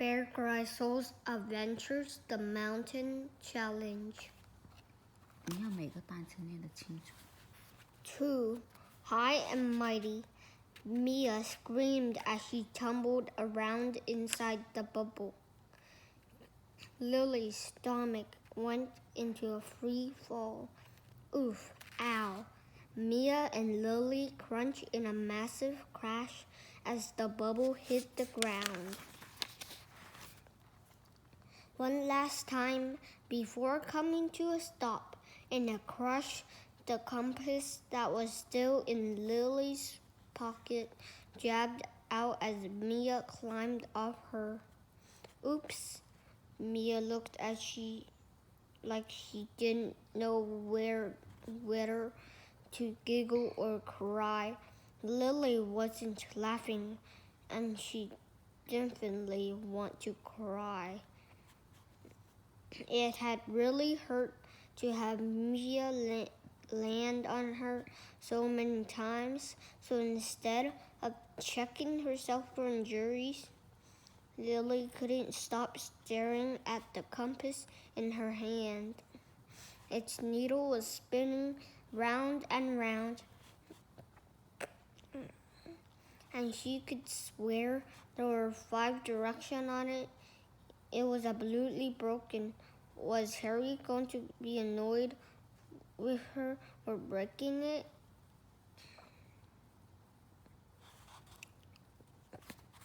Bear Grylls Adventures, the Mountain Challenge. 你要每个单词念得清楚。 2. High and mighty, Mia screamed as she tumbled around inside the bubble. Lily's stomach went into a free fall. Oof, ow. Mia and Lily crunched in a massive crash as the bubble hit the ground. One last time before coming to a stop. In a crush, the compass that was still in Lily's pocket jabbed out as Mia climbed off her. Oops, Mia looked like she didn't know whether to giggle or cry. Lily wasn't laughing, and she definitely wanted to cry. It had really hurt to have Mia land on her so many times, so instead of checking herself for injuries, Lily couldn't stop staring at the compass in her hand. Its needle was spinning round and round, and she could swear there were 5 directions on it. It was absolutely broken. Was Harry going to be annoyed with her for breaking it?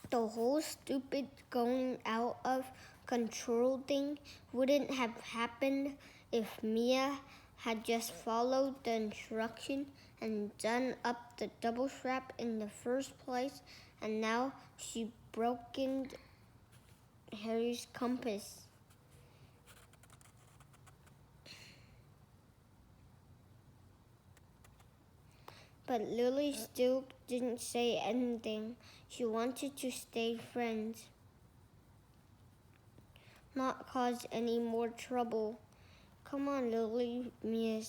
The whole stupid going out of control thing wouldn't have happened if Mia had just followed the instruction and done up the double strap in the first place, and now she broken Harry's compass. But Lily still didn't say anything. She wanted to stay friends, not cause any more trouble. Come on, Lily, Mia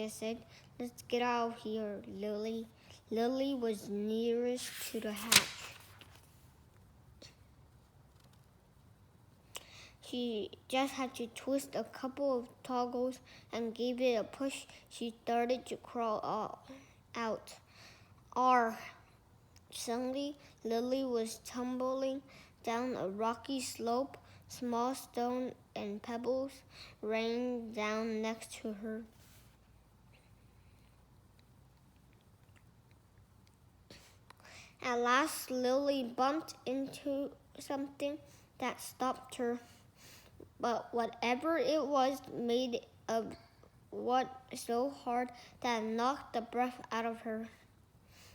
said. Let's get out of here, Lily. Lily was nearest to the hatch. She just had to twist a couple of toggles and gave it a push. She started to crawl out. Suddenly, Lily was tumbling down a rocky slope. Small stones and pebbles rained down next to her. At last, Lily bumped into something that stopped her. But whatever it was made of what so hard that it knocked the breath out of her.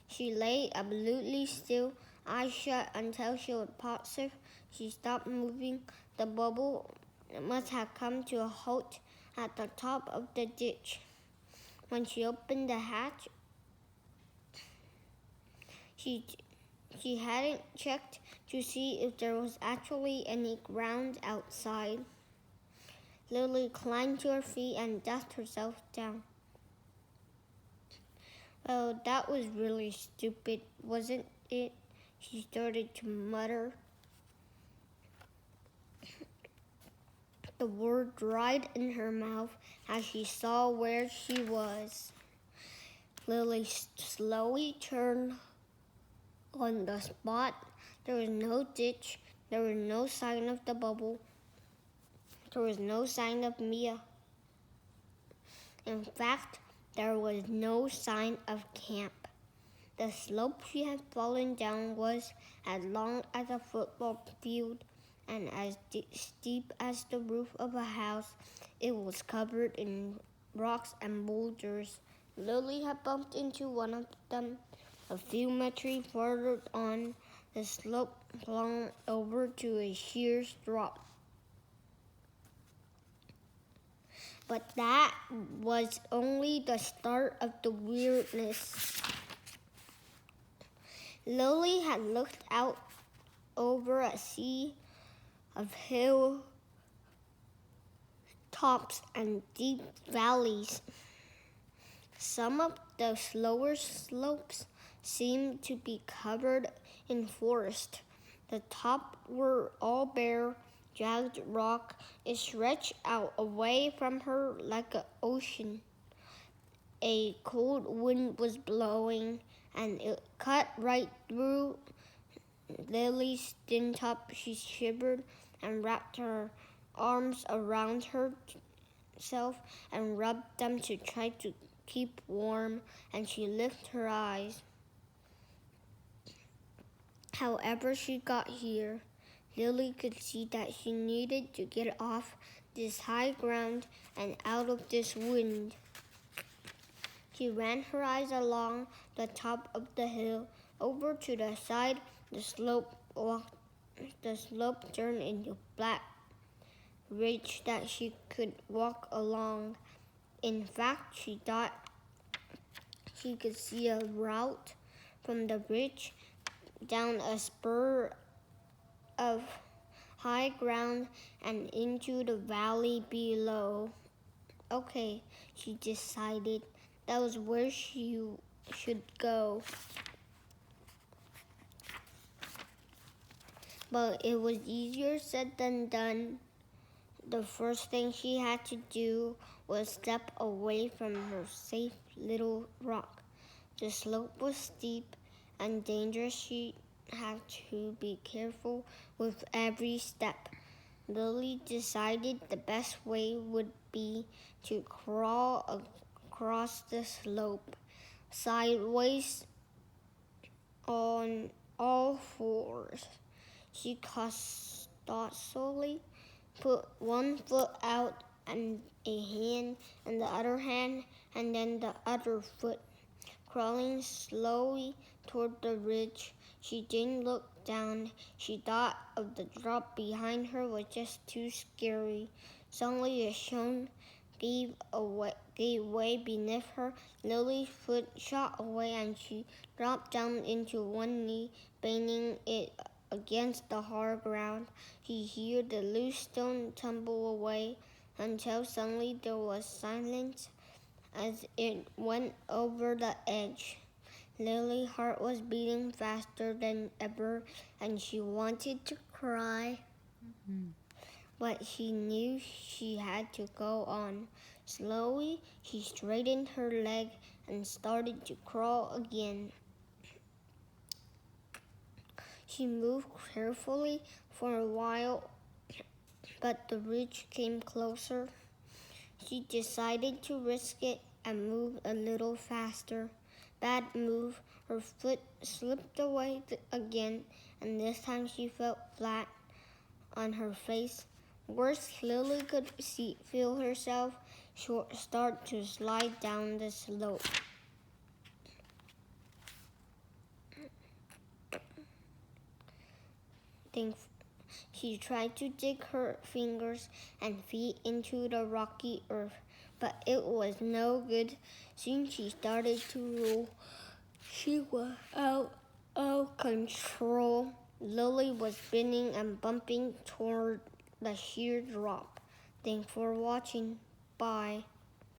She lay absolutely still, eyes shut until she was positive she stopped moving. The bubble must have come to a halt at the top of the ditch. When she opened the hatch, she hadn't checked to see if there was actually any ground outside. Lily climbed to her feet and dusted herself down. Well, that was really stupid, wasn't it? She started to mutter. The word dried in her mouth as she saw where she was. Lily slowly turned on the spot. There was no ditch. There was no sign of the bubble. There was no sign of Mia. In fact, there was no sign of camp. The slope she had fallen down was as long as a football field and as steep as the roof of a house. It was covered in rocks and boulders. Lily had bumped into one of them. A few meters further on, the slope clung over to a sheer drop. But that was only the start of the weirdness. Lily had looked out over a sea of hill tops and deep valleys. Some of the slower slopes seemed to be covered in forest. The top were all bare, jagged rock. It stretched out away from her like an ocean. A cold wind was blowing, and it cut right through Lily's thin top. She shivered and wrapped her arms around herself and rubbed them to try to keep warm, and she lifted her eyes. However she got here, Lily could see that she needed to get off this high ground and out of this wind. She ran her eyes along the top of the hill, over to the side. The slope turned into a flat ridge that she could walk along. In fact, she thought she could see a route from the ridge down a spur of high ground and into the valley below. Okay, she decided that was where she should go. But it was easier said than done. The first thing she had to do was step away from her safe little rock. The slope was steep and dangerous. She had to be careful with every step. Lily decided the best way would be to crawl across the slope sideways on all fours. She cautiously put one foot out and a hand in the other hand, and then the other foot. Crawling slowly toward the ridge, she didn't look down. She thought of the drop behind her was just too scary. Suddenly a stone gave way beneath her. Lily's foot shot away and she dropped down into one knee, banging it against the hard ground. She heard the loose stone tumble away until suddenly there was silence as it went over the edge. Lily's heart was beating faster than ever and she wanted to cry. But she knew she had to go on. Slowly, she straightened her leg and started to crawl again. She moved carefully for a while, but the ridge came closer. She decided to risk it and move a little faster. Bad move. Her foot slipped away again, and this time she fell flat on her face. Worse, Lily could feel herself start to slide down the slope. She tried to dig her fingers and feet into the rocky earth, but it was no good. Soon she started to roll. She was out of control. Lily was spinning and bumping toward the sheer drop. Thanks for watching. Bye.